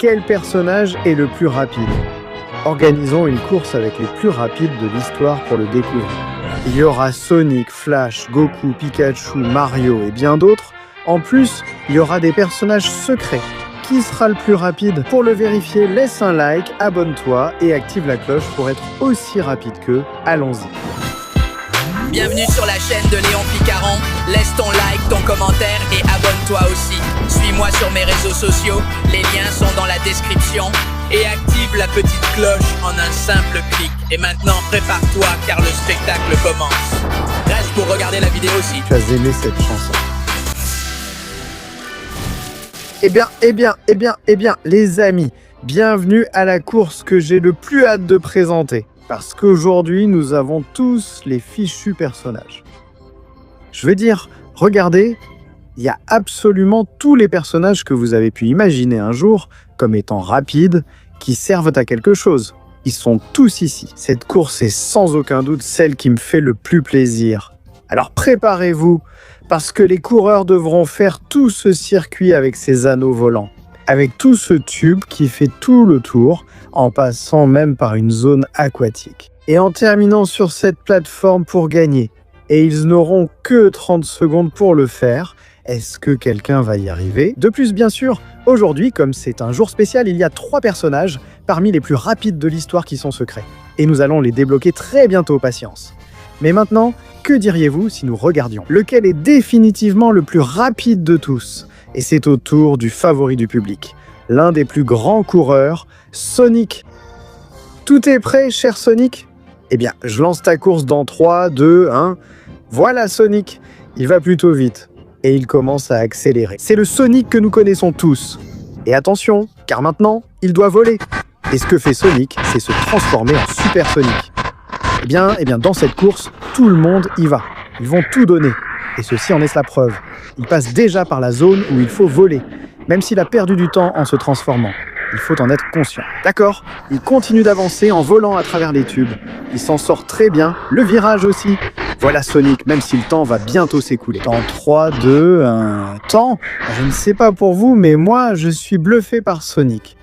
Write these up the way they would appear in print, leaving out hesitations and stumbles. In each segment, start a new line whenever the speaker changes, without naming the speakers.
Quel personnage est le plus rapide? Organisons une course avec les plus rapides de l'histoire pour le découvrir. Il y aura Sonic, Flash, Goku, Pikachu, Mario et bien d'autres. En plus, il y aura des personnages secrets. Qui sera le plus rapide? Pour le vérifier, laisse un like, abonne-toi et active la cloche pour être aussi rapide qu'eux. Allons-y.
Bienvenue sur la chaîne de Léon Picaron. Laisse ton like, ton commentaire et abonne-toi aussi. Suis-moi sur mes réseaux sociaux, les liens sont dans la description. Et active la petite cloche en un simple clic. Et maintenant, prépare-toi car le spectacle commence. Reste pour regarder la vidéo aussi.
Tu as aimé cette chanson? Eh bien, les amis, bienvenue à la course que j'ai le plus hâte de présenter. Parce qu'aujourd'hui, nous avons tous les fichus personnages. Je veux dire, regardez, il y a absolument tous les personnages que vous avez pu imaginer un jour comme étant rapides, qui servent à quelque chose. Ils sont tous ici. Cette course est sans aucun doute celle qui me fait le plus plaisir. Alors préparez-vous, parce que les coureurs devront faire tout ce circuit avec ces anneaux volants, avec tout ce tube qui fait tout le tour, en passant même par une zone aquatique. Et en terminant sur cette plateforme pour gagner. Et ils n'auront que 30 secondes pour le faire. Est-ce que quelqu'un va y arriver? De plus, bien sûr, aujourd'hui, comme c'est un jour spécial, il y a 3 personnages parmi les plus rapides de l'histoire qui sont secrets. Et nous allons les débloquer très bientôt, patience. Mais maintenant, que diriez-vous si nous regardions? Lequel est définitivement le plus rapide de tous? Et c'est au tour du favori du public, l'un des plus grands coureurs, Sonic. Tout est prêt, cher Sonic? Eh bien, je lance ta course dans 3, 2, 1. Voilà Sonic, il va plutôt vite. Et il commence à accélérer. C'est le Sonic que nous connaissons tous. Et attention, car maintenant, il doit voler. Et ce que fait Sonic, c'est se transformer en Super Sonic. Eh bien, dans cette course, tout le monde y va. Ils vont tout donner. Et ceci en est la preuve. Il passe déjà par la zone où il faut voler, même s'il a perdu du temps en se transformant. Il faut en être conscient. D'accord, il continue d'avancer en volant à travers les tubes. Il s'en sort très bien, le virage aussi. Voilà Sonic, même si le temps va bientôt s'écouler. Dans 3, 2, 1... Temps? Je ne sais pas pour vous, mais moi, je suis bluffé par Sonic.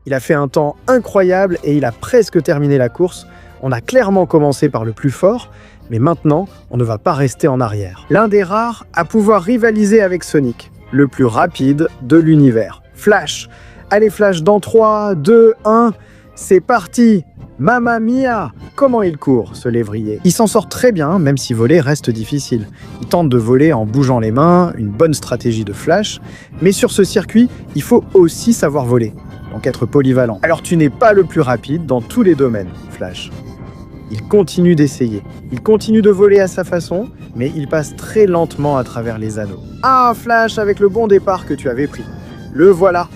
Il a fait un temps incroyable et il a presque terminé la course. On a clairement commencé par le plus fort, mais maintenant, on ne va pas rester en arrière. L'un des rares à pouvoir rivaliser avec Sonic, le plus rapide de l'univers. Flash! Allez Flash, dans 3, 2, 1, c'est parti! Mamma mia! Comment il court, ce lévrier? Il s'en sort très bien, même si voler reste difficile. Il tente de voler en bougeant les mains, une bonne stratégie de Flash, mais sur ce circuit, il faut aussi savoir voler, donc être polyvalent. Alors tu n'es pas le plus rapide dans tous les domaines, Flash. Il continue d'essayer. Il continue de voler à sa façon, mais il passe très lentement à travers les anneaux. Ah, Flash, avec le bon départ que tu avais pris. Le voilà.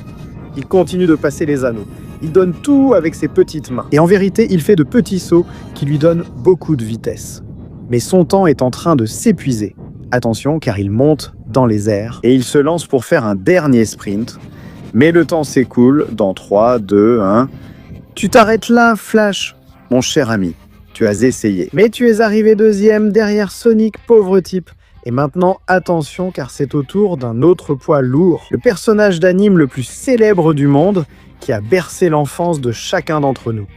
Il continue de passer les anneaux. Il donne tout avec ses petites mains. Et en vérité, il fait de petits sauts qui lui donnent beaucoup de vitesse. Mais son temps est en train de s'épuiser. Attention, car il monte dans les airs. Et il se lance pour faire un dernier sprint. Mais le temps s'écoule dans 3, 2, 1... Tu t'arrêtes là, Flash, mon cher ami. Tu as essayé. Mais tu es arrivé deuxième derrière Sonic, pauvre type. Et maintenant, attention, car c'est au tour d'un autre poids lourd. Le personnage d'anime le plus célèbre du monde, qui a bercé l'enfance de chacun d'entre nous.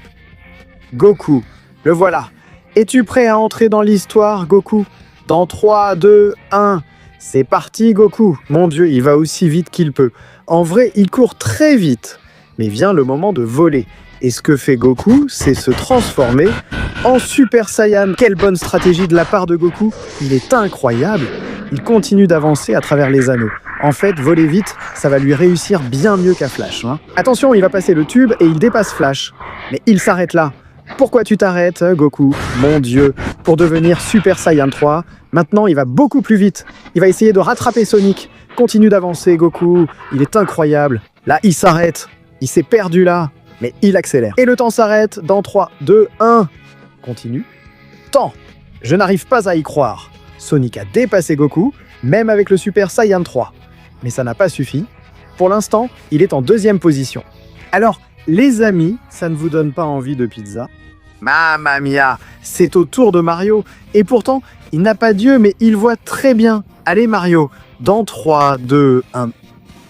Goku, le voilà. Es-tu prêt à entrer dans l'histoire, Goku? Dans 3, 2, 1, c'est parti, Goku. Mon Dieu, il va aussi vite qu'il peut. En vrai, il court très vite. Mais vient le moment de voler. Et ce que fait Goku, c'est se transformer en Super Saiyan. Quelle bonne stratégie de la part de Goku. Il est incroyable. Il continue d'avancer à travers les anneaux. En fait, voler vite, ça va lui réussir bien mieux qu'à Flash. Attention, il va passer le tube et il dépasse Flash. Mais il s'arrête là. Pourquoi tu t'arrêtes, Goku? Mon Dieu, pour devenir Super Saiyan 3, maintenant il va beaucoup plus vite. Il va essayer de rattraper Sonic. Continue d'avancer, Goku. Il est incroyable. Là, il s'arrête. Il s'est perdu là. Mais il accélère. Et le temps s'arrête dans 3, 2, 1. Continue. Temps. Je n'arrive pas à y croire. Sonic a dépassé Goku, même avec le Super Saiyan 3. Mais ça n'a pas suffi. Pour l'instant, il est en 2e position. Alors, les amis, ça ne vous donne pas envie de pizza? Mamma mia, c'est au tour de Mario. Et pourtant, il n'a pas d'yeux, mais il voit très bien. Allez Mario, dans 3, 2, 1.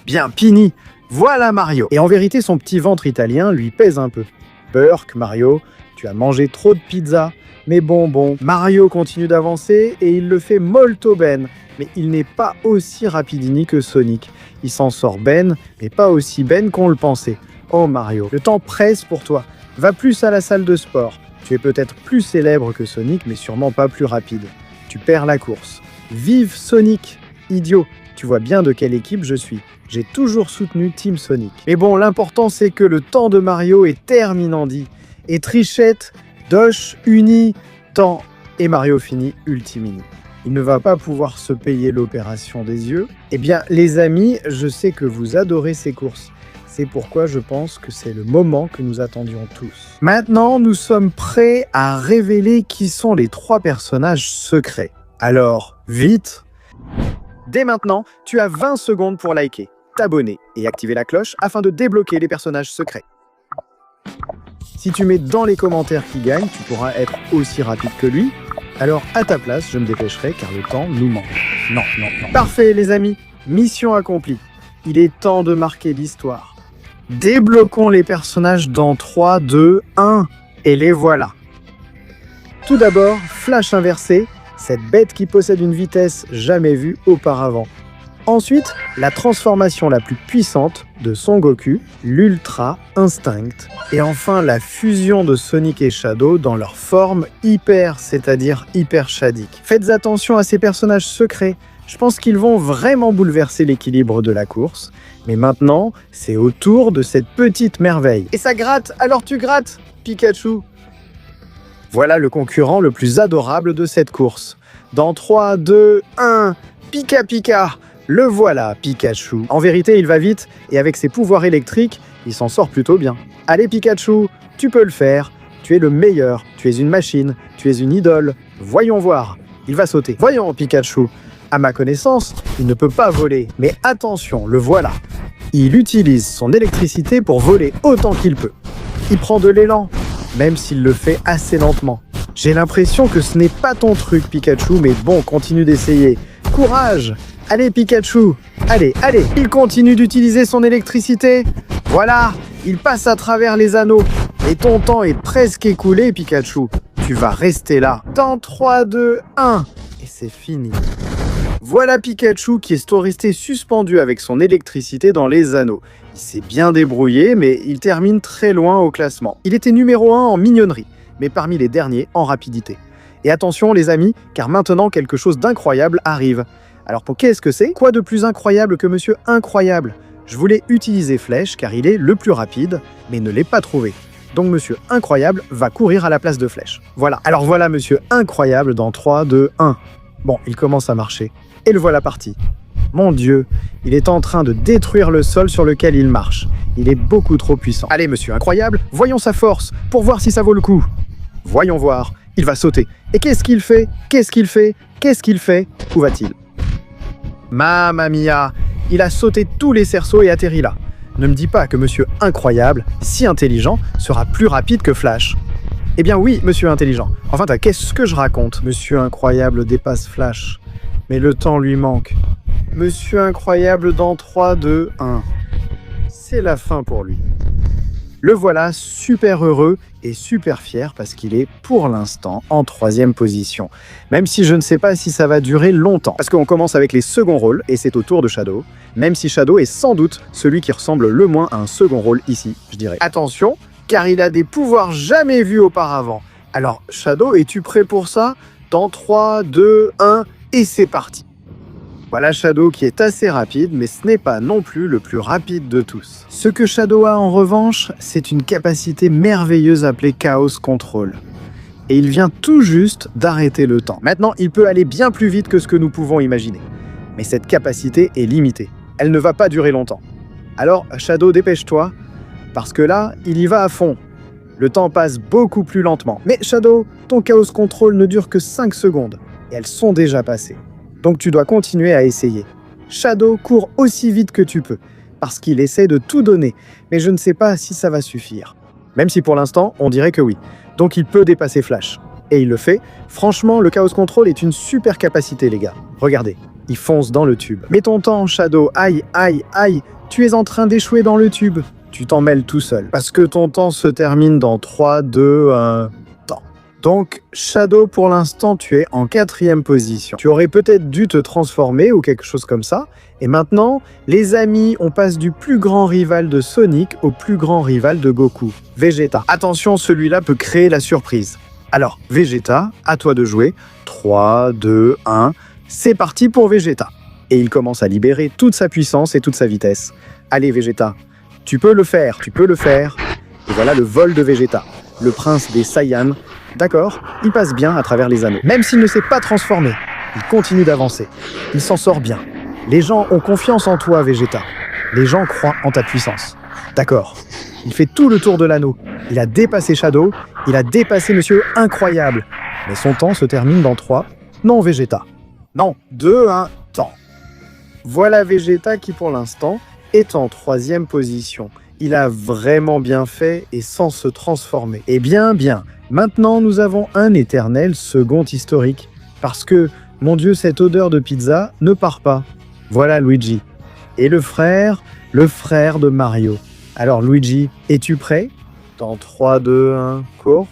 Bien, Pini, Voilà Mario. Et en vérité, son petit ventre italien lui pèse un peu. Burk, Mario, tu as mangé trop de pizza. Mais bon, Mario continue d'avancer et il le fait molto ben. Mais il n'est pas aussi rapidini que Sonic. Il s'en sort ben, mais pas aussi ben qu'on le pensait. Oh Mario, le temps presse pour toi. Va plus à la salle de sport. Tu es peut-être plus célèbre que Sonic, mais sûrement pas plus rapide. Tu perds la course. Vive Sonic, idiot. Tu vois bien de quelle équipe je suis. J'ai toujours soutenu Team Sonic. Mais bon, l'important c'est que le temps de Mario est terminandi. Et trichette, Dosh, Uni, temps, et Mario finit Ultimini. Il ne va pas pouvoir se payer l'opération des yeux. Eh bien, les amis, je sais que vous adorez ces courses. C'est pourquoi je pense que c'est le moment que nous attendions tous. Maintenant, nous sommes prêts à révéler qui sont les 3 personnages secrets. Alors, vite! Dès maintenant, tu as 20 secondes pour liker, t'abonner et activer la cloche afin de débloquer les personnages secrets. Si tu mets dans les commentaires qui gagne, tu pourras être aussi rapide que lui. Alors à ta place, je me dépêcherai car le temps nous manque. Non. Parfait les amis, mission accomplie. Il est temps de marquer l'histoire. Débloquons les personnages dans 3, 2, 1 et les voilà. Tout d'abord, Flash inversé, cette bête qui possède une vitesse jamais vue auparavant. Ensuite, la transformation la plus puissante de Son Goku, l'Ultra Instinct. Et enfin, la fusion de Sonic et Shadow dans leur forme hyper, c'est-à-dire hyper shadique. Faites attention à ces personnages secrets. Je pense qu'ils vont vraiment bouleverser l'équilibre de la course. Mais maintenant, c'est au tour de cette petite merveille. Et ça gratte, alors tu grattes, Pikachu. Voilà le concurrent le plus adorable de cette course. Dans 3, 2, 1, Pika Pika. Le voilà, Pikachu. En vérité, il va vite, et avec ses pouvoirs électriques, il s'en sort plutôt bien. Allez Pikachu, tu peux le faire. Tu es le meilleur, tu es une machine, tu es une idole. Voyons voir. Il va sauter. Voyons, Pikachu. À ma connaissance, il ne peut pas voler. Mais attention, le voilà. Il utilise son électricité pour voler autant qu'il peut. Il prend de l'élan, même s'il le fait assez lentement. J'ai l'impression que ce n'est pas ton truc, Pikachu, mais bon, continue d'essayer. Courage! Allez Pikachu, allez, il continue d'utiliser son électricité. Voilà, il passe à travers les anneaux. Et ton temps est presque écoulé, Pikachu. Tu vas rester là. Dans 3, 2, 1. Et c'est fini. Voilà Pikachu qui est resté suspendu avec son électricité dans les anneaux. Il s'est bien débrouillé, mais il termine très loin au classement. Il était numéro 1 en mignonnerie, mais parmi les derniers en rapidité. Et attention les amis, car maintenant quelque chose d'incroyable arrive. Alors pour qu'est-ce que c'est? Quoi de plus incroyable que Monsieur Incroyable? Je voulais utiliser Flèche car il est le plus rapide, mais ne l'ai pas trouvé. Donc Monsieur Incroyable va courir à la place de Flèche. Voilà, alors voilà Monsieur Incroyable dans 3, 2, 1. Bon, il commence à marcher. Et le voilà parti. Mon Dieu, il est en train de détruire le sol sur lequel il marche. Il est beaucoup trop puissant. Allez Monsieur Incroyable, voyons sa force, pour voir si ça vaut le coup. Voyons voir, il va sauter. Et qu'est-ce qu'il fait? Où va-t-il? Mamma mia, il a sauté tous les cerceaux et atterri là. Ne me dis pas que Monsieur Incroyable, si intelligent, sera plus rapide que Flash. Eh bien oui, Monsieur Intelligent. Enfin, qu'est-ce que je raconte? Monsieur Incroyable dépasse Flash. Mais le temps lui manque. Monsieur Incroyable dans 3, 2, 1. C'est la fin pour lui. Le voilà super heureux et super fier parce qu'il est pour l'instant en 3e position. Même si je ne sais pas si ça va durer longtemps. Parce qu'on commence avec les seconds rôles et c'est au tour de Shadow. Même si Shadow est sans doute celui qui ressemble le moins à un second rôle ici, je dirais. Attention, car il a des pouvoirs jamais vus auparavant. Alors Shadow, es-tu prêt pour ça? Dans 3, 2, 1 et c'est parti. Voilà Shadow qui est assez rapide, mais ce n'est pas non plus le plus rapide de tous. Ce que Shadow a en revanche, c'est une capacité merveilleuse appelée Chaos Control. Et il vient tout juste d'arrêter le temps. Maintenant, il peut aller bien plus vite que ce que nous pouvons imaginer. Mais cette capacité est limitée. Elle ne va pas durer longtemps. Alors Shadow, dépêche-toi, parce que là, il y va à fond. Le temps passe beaucoup plus lentement. Mais Shadow, ton Chaos Control ne dure que 5 secondes. Et elles sont déjà passées. Donc tu dois continuer à essayer. Shadow court aussi vite que tu peux, parce qu'il essaie de tout donner, mais je ne sais pas si ça va suffire. Même si pour l'instant, on dirait que oui. Donc il peut dépasser Flash. Et il le fait. Franchement, le Chaos Control est une super capacité, les gars. Regardez. Il fonce dans le tube. Mets ton temps, Shadow. Aïe, aïe, aïe. Tu es en train d'échouer dans le tube. Tu t'en mêles tout seul. Parce que ton temps se termine dans 3, 2, 1... temps. Donc, Shadow, pour l'instant, tu es en 4e position. Tu aurais peut-être dû te transformer ou quelque chose comme ça. Et maintenant, les amis, on passe du plus grand rival de Sonic au plus grand rival de Goku, Vegeta. Attention, celui-là peut créer la surprise. Alors, Vegeta, à toi de jouer. 3, 2, 1... C'est parti pour Vegeta. Et il commence à libérer toute sa puissance et toute sa vitesse. Allez Vegeta, tu peux le faire, tu peux le faire. Et voilà le vol de Vegeta, le prince des Saiyans. D'accord, il passe bien à travers les anneaux. Même s'il ne s'est pas transformé, il continue d'avancer. Il s'en sort bien. Les gens ont confiance en toi Vegeta. Les gens croient en ta puissance. D'accord, il fait tout le tour de l'anneau. Il a dépassé Shadow, il a dépassé Monsieur Incroyable. Mais son temps se termine dans 3. Non Vegeta. Non, 2, 1, temps. Voilà Vegeta qui, pour l'instant, est en 3e position. Il a vraiment bien fait et sans se transformer. Eh bien, bien. Maintenant, nous avons un éternel second historique. Parce que, mon Dieu, cette odeur de pizza ne part pas. Voilà Luigi. Et le frère de Mario. Alors Luigi, es-tu prêt? Dans 3, 2, 1, cours.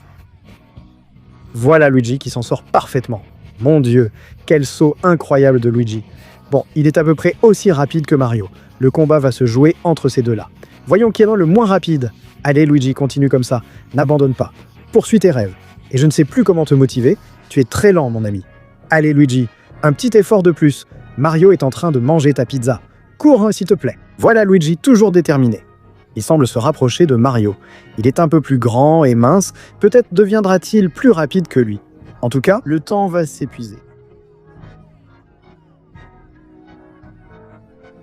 Voilà Luigi qui s'en sort parfaitement. Mon Dieu, quel saut incroyable de Luigi. Bon, il est à peu près aussi rapide que Mario. Le combat va se jouer entre ces deux-là. Voyons qui est le moins rapide. Allez Luigi, continue comme ça. N'abandonne pas. Poursuis tes rêves. Et je ne sais plus comment te motiver. Tu es très lent, mon ami. Allez Luigi, un petit effort de plus. Mario est en train de manger ta pizza. Cours, hein, s'il te plaît. Voilà Luigi, toujours déterminé. Il semble se rapprocher de Mario. Il est un peu plus grand et mince. Peut-être deviendra-t-il plus rapide que lui. En tout cas, le temps va s'épuiser.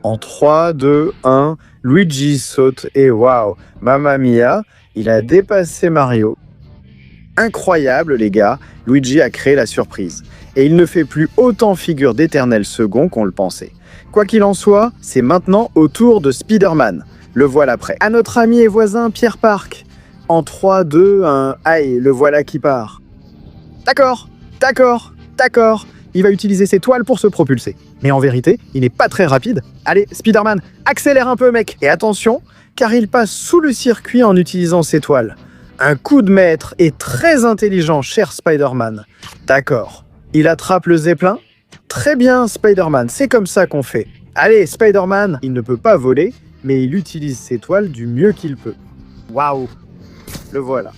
En 3, 2, 1, Luigi saute et waouh, mamma mia, il a dépassé Mario. Incroyable les gars, Luigi a créé la surprise. Et il ne fait plus autant figure d'éternel second qu'on le pensait. Quoi qu'il en soit, c'est maintenant au tour de Spider-Man. Le voilà prêt. À notre ami et voisin Pierre Park. En 3, 2, 1, aïe, le voilà qui part. D'accord, d'accord, d'accord. Il va utiliser ses toiles pour se propulser. Mais en vérité, il n'est pas très rapide. Allez, Spider-Man, accélère un peu, mec. Et attention, car il passe sous le circuit en utilisant ses toiles. Un coup de maître est très intelligent, cher Spider-Man. D'accord. Il attrape le zeppelin. Très bien, Spider-Man, c'est comme ça qu'on fait. Allez, Spider-Man, il ne peut pas voler, mais il utilise ses toiles du mieux qu'il peut. Waouh, le voilà.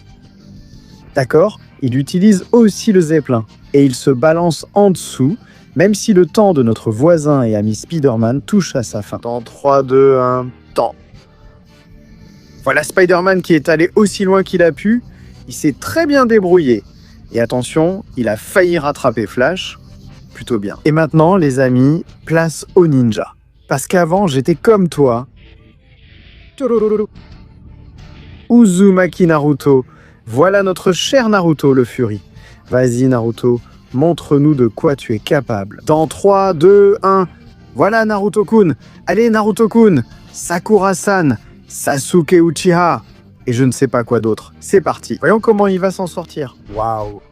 D'accord, il utilise aussi le zeppelin. Et il se balance en dessous, même si le temps de notre voisin et ami Spider-Man touche à sa fin. Dans 3, 2, 1, temps. Voilà Spider-Man qui est allé aussi loin qu'il a pu. Il s'est très bien débrouillé. Et attention, il a failli rattraper Flash. Plutôt bien. Et maintenant, les amis, place au ninja. Parce qu'avant, j'étais comme toi. Uzumaki Naruto. Voilà notre cher Naruto, le Fury. Vas-y Naruto, montre-nous de quoi tu es capable. Dans 3, 2, 1, voilà Naruto-kun. Allez Naruto-kun, Sakura-san, Sasuke Uchiha, et je ne sais pas quoi d'autre. C'est parti. Voyons comment il va s'en sortir. Waouh.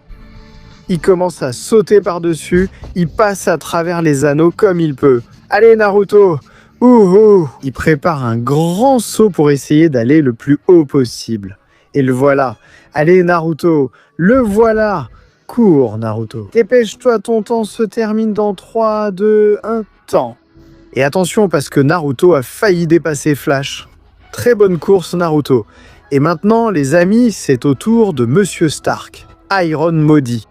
Il commence à sauter par-dessus, il passe à travers les anneaux comme il peut. Allez Naruto, ouhou. Il prépare un grand saut pour essayer d'aller le plus haut possible. Et le voilà. Allez Naruto, le voilà. Cours, Naruto. Dépêche-toi, ton temps se termine dans 3, 2, 1, temps. Et attention, parce que Naruto a failli dépasser Flash. Très bonne course, Naruto. Et maintenant, les amis, c'est au tour de Monsieur Stark. Iron maudit.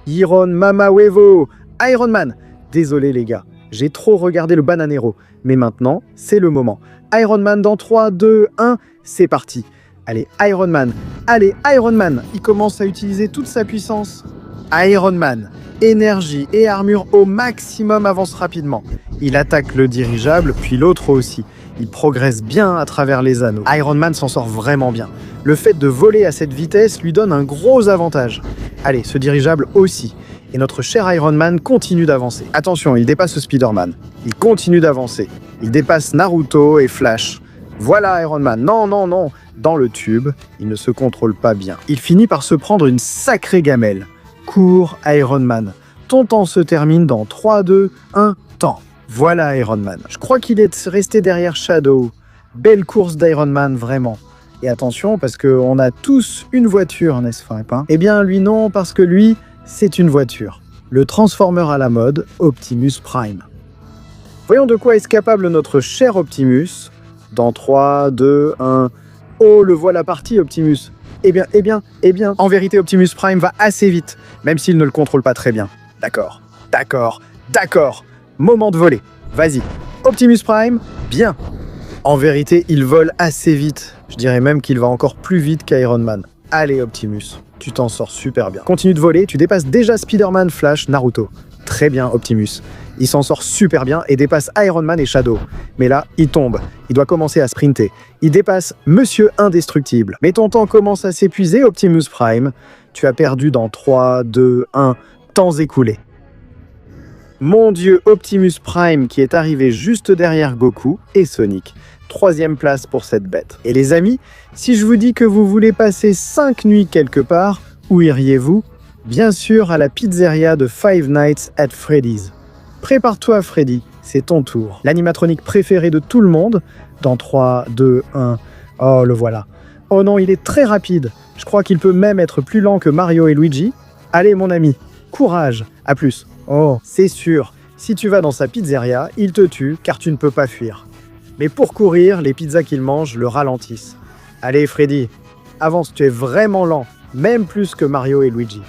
Iron Mama Wevo. Iron Man. Désolé, les gars. J'ai trop regardé le Bananero. Mais maintenant, c'est le moment. Iron Man dans 3, 2, 1, c'est parti. Allez, Iron Man. Allez, Iron Man. Il commence à utiliser toute sa puissance. Iron Man. Énergie et armure au maximum avance rapidement. Il attaque le dirigeable, puis l'autre aussi. Il progresse bien à travers les anneaux. Iron Man s'en sort vraiment bien. Le fait de voler à cette vitesse lui donne un gros avantage. Allez, ce dirigeable aussi. Et notre cher Iron Man continue d'avancer. Attention, il dépasse Spider-Man. Il continue d'avancer. Il dépasse Naruto et Flash. Voilà Iron Man. Non, non, non. Dans le tube, il ne se contrôle pas bien. Il finit par se prendre une sacrée gamelle. Cours Iron Man. ton temps se termine dans 3, 2, 1, temps. Voilà Iron Man. Je crois qu'il est resté derrière Shadow. Belle course d'Iron Man, vraiment. Et attention, parce qu'on a tous une voiture, n'est-ce pas? Eh bien, lui non, parce que lui, c'est une voiture. Le Transformer à la mode, Optimus Prime. Voyons de quoi est capable notre cher Optimus. Dans 3, 2, 1... Oh, le voilà parti, Optimus. Eh bien, en vérité, Optimus Prime va assez vite, même s'il ne le contrôle pas très bien. D'accord. Moment de voler. Vas-y. Optimus Prime, bien. En vérité, il vole assez vite. Je dirais même qu'il va encore plus vite qu'Iron Man. Allez, Optimus, tu t'en sors super bien. Continue de voler, tu dépasses déjà Spider-Man, Flash, Naruto. Très bien, Optimus. Il s'en sort super bien et dépasse Iron Man et Shadow. Mais là, il tombe. Il doit commencer à sprinter. Il dépasse Monsieur Indestructible. Mais ton temps commence à s'épuiser, Optimus Prime. Tu as perdu dans 3, 2, 1, temps écoulé. Mon Dieu, Optimus Prime qui est arrivé juste derrière Goku et Sonic. 3e place pour cette bête. Et les amis, si je vous dis que vous voulez passer 5 nuits quelque part, où iriez-vous? Bien sûr à la pizzeria de Five Nights at Freddy's. Prépare-toi Freddy, c'est ton tour. L'animatronique préféré de tout le monde, dans 3, 2, 1, oh le voilà. Oh non, il est très rapide, je crois qu'il peut même être plus lent que Mario et Luigi. Allez mon ami, courage, à plus. Oh, c'est sûr, si tu vas dans sa pizzeria, il te tue car tu ne peux pas fuir. Mais pour courir, les pizzas qu'il mange le ralentissent. Allez Freddy, avance, tu es vraiment lent, même plus que Mario et Luigi.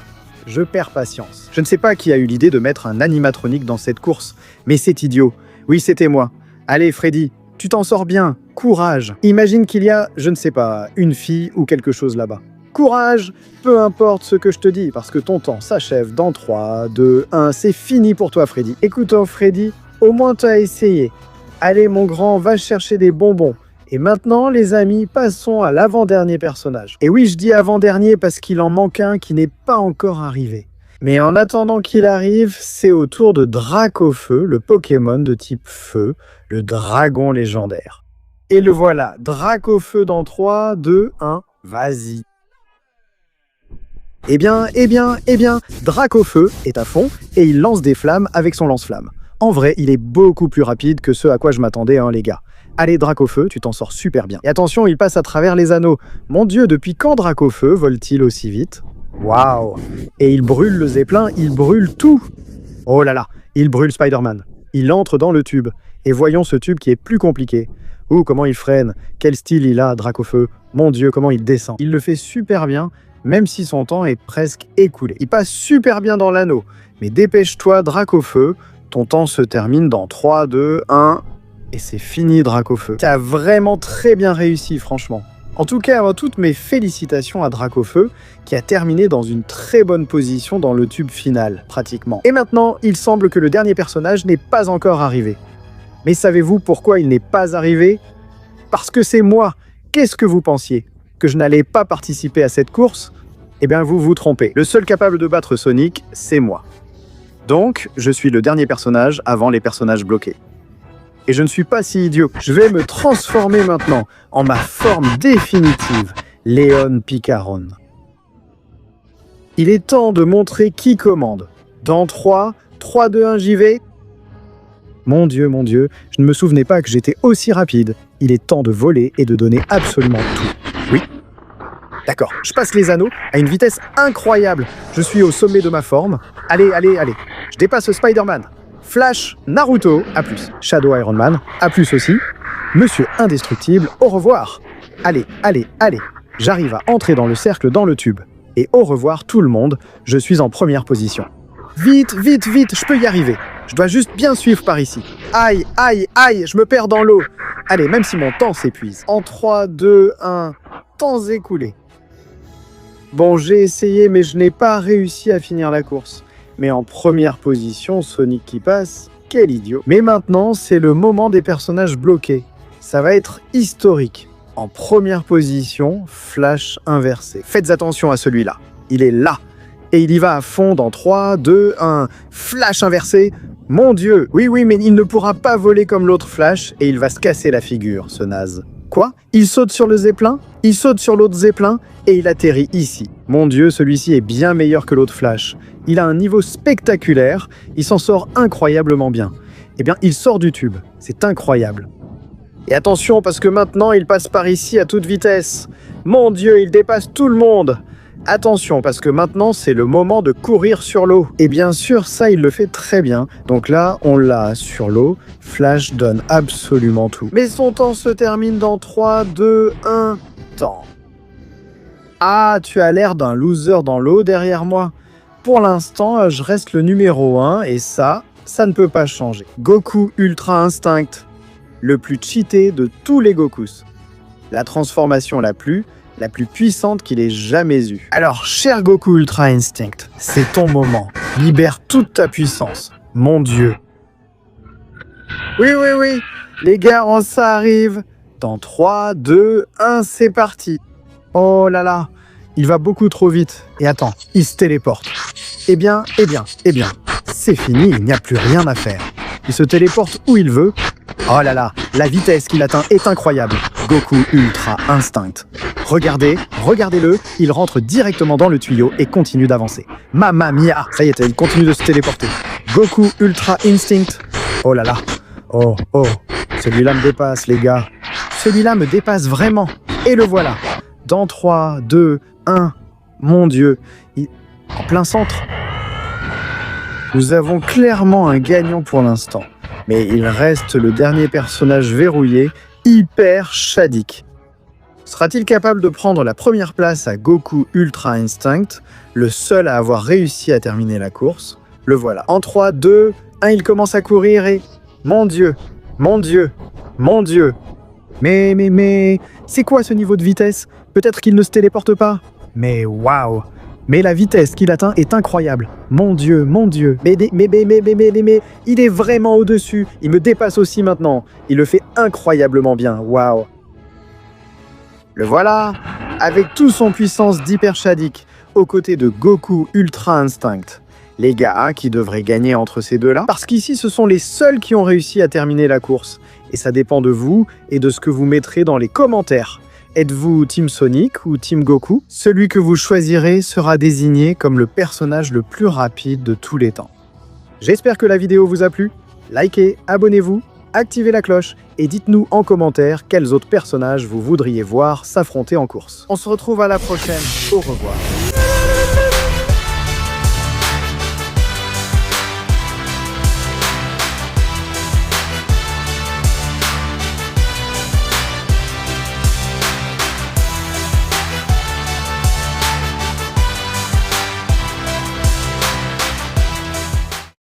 Je perds patience. Je ne sais pas qui a eu l'idée de mettre un animatronique dans cette course, mais c'est idiot. Oui, c'était moi. Allez Freddy, tu t'en sors bien, courage. Imagine qu'il y a, je ne sais pas, une fille ou quelque chose là-bas. Courage, peu importe ce que je te dis, parce que ton temps s'achève dans 3, 2, 1, c'est fini pour toi Freddy. Écoute Freddy, au moins tu as essayé. Allez mon grand, va chercher des bonbons. Et maintenant, les amis, passons à l'avant-dernier personnage. Et oui, je dis avant-dernier parce qu'il en manque un qui n'est pas encore arrivé. Mais en attendant qu'il arrive, c'est au tour de Dracofeu, le Pokémon de type feu, le dragon légendaire. Et le voilà, Dracofeu dans 3, 2, 1, vas-y. Eh bien, Dracofeu est à fond et il lance des flammes avec son lance-flamme. En vrai, il est beaucoup plus rapide que ce à quoi je m'attendais, les gars. Allez, Dracofeu, tu t'en sors super bien. Et attention, il passe à travers les anneaux. Mon Dieu, depuis quand Dracofeu vole-t-il aussi vite? Waouh! Et il brûle le zeppelin, il brûle tout! Oh là là, il brûle Spider-Man. Il entre dans le tube. Et voyons ce tube qui est plus compliqué. Ouh, comment il freine! Quel style il a, Dracofeu! Mon Dieu, comment il descend! Il le fait super bien, même si son temps est presque écoulé. Il passe super bien dans l'anneau. Mais dépêche-toi, Dracofeu, ton temps se termine dans 3, 2, 1... Et c'est fini, Dracofeu. T'as vraiment très bien réussi, franchement. En tout cas, toutes mes félicitations à Dracofeu, qui a terminé dans une très bonne position dans le tube final, pratiquement. Et maintenant, il semble que le dernier personnage n'est pas encore arrivé. Mais savez-vous pourquoi il n'est pas arrivé? Parce que c'est moi. Qu'est-ce que vous pensiez? Que je n'allais pas participer à cette course? Eh bien, vous vous trompez. Le seul capable de battre Sonic, c'est moi. Donc, je suis le dernier personnage avant les personnages bloqués. Et je ne suis pas si idiot. Je vais me transformer maintenant en ma forme définitive, Léon Picaron. Il est temps de montrer qui commande. Dans 3, 3, 2, 1, j'y vais. Mon Dieu, je ne me souvenais pas que j'étais aussi rapide. Il est temps de voler et de donner absolument tout. Oui. D'accord, je passe les anneaux à une vitesse incroyable. Je suis au sommet de ma forme. Allez. Je dépasse Spider-Man. Flash, Naruto, à plus. Shadow Iron Man, à plus aussi. Monsieur Indestructible, au revoir. Allez. J'arrive à entrer dans le cercle dans le tube. Et au revoir tout le monde, je suis en première position. Vite, je peux y arriver. Je dois juste bien suivre par ici. Aïe, je me perds dans l'eau. Allez, même si mon temps s'épuise. En 3, 2, 1, temps écoulé. Bon, j'ai essayé, mais je n'ai pas réussi à finir la course. Mais en première position, Sonic qui passe, quel idiot. Mais maintenant, c'est le moment des personnages bloqués. Ça va être historique. En première position, Flash inversé. Faites attention à celui-là. Il est là. Et il y va à fond dans 3, 2, 1. Flash inversé. Mon Dieu. Oui, mais il ne pourra pas voler comme l'autre Flash et il va se casser la figure, ce naze. Quoi? Il saute sur le zeppelin? Il saute sur l'autre zeppelin et il atterrit ici. Mon Dieu, celui-ci est bien meilleur que l'autre Flash. Il a un niveau spectaculaire, il s'en sort incroyablement bien. Eh bien, il sort du tube, c'est incroyable. Et attention, parce que maintenant, il passe par ici à toute vitesse. Mon Dieu, il dépasse tout le monde. Attention, parce que maintenant, c'est le moment de courir sur l'eau. Et bien sûr, ça, il le fait très bien. Donc là, on l'a sur l'eau. Flash donne absolument tout. Mais son temps se termine dans 3, 2, 1, temps. Ah, tu as l'air d'un loser dans l'eau derrière moi. Pour l'instant, je reste le numéro 1 et ça ne peut pas changer. Goku Ultra Instinct, le plus cheaté de tous les Gokus. La transformation la plus puissante qu'il ait jamais eue. Alors, cher Goku Ultra Instinct, c'est ton moment. Libère toute ta puissance. Mon Dieu. Oui. Les gars, ça arrive. Dans 3, 2, 1, c'est parti. Oh là là. Il va beaucoup trop vite. Et attends, il se téléporte. Eh bien, c'est fini, il n'y a plus rien à faire. Il se téléporte où il veut. Oh là là, la vitesse qu'il atteint est incroyable. Goku Ultra Instinct. Regardez-le, il rentre directement dans le tuyau et continue d'avancer. Mamma mia, ça y est, il continue de se téléporter. Goku Ultra Instinct. Oh là là, oh, celui-là me dépasse les gars. Celui-là me dépasse vraiment. Et le voilà. Dans 3, 2, 1, mon Dieu, en plein centre. Nous avons clairement un gagnant pour l'instant, mais il reste le dernier personnage verrouillé, Hyper Shadik. Sera-t-il capable de prendre la première place à Goku Ultra Instinct, le seul à avoir réussi à terminer la course? Le voilà. En 3, 2, 1, il commence à courir et... Mon Dieu, Mais, c'est quoi ce niveau de vitesse? Peut-être qu'il ne se téléporte pas. Mais waouh! Mais la vitesse qu'il atteint est incroyable. Mon Dieu. Mais, il est vraiment au-dessus. Il me dépasse aussi maintenant. Il le fait incroyablement bien. Waouh! Le voilà, avec toute son puissance d'Hyper Shadik, aux côtés de Goku Ultra Instinct. Les gars qui devraient gagner entre ces deux-là, parce qu'ici, ce sont les seuls qui ont réussi à terminer la course. Et ça dépend de vous et de ce que vous mettrez dans les commentaires. Êtes-vous Team Sonic ou Team Goku? Celui que vous choisirez sera désigné comme le personnage le plus rapide de tous les temps. J'espère que la vidéo vous a plu. Likez, abonnez-vous, activez la cloche et dites-nous en commentaire quels autres personnages vous voudriez voir s'affronter en course. On se retrouve à la prochaine. Au revoir.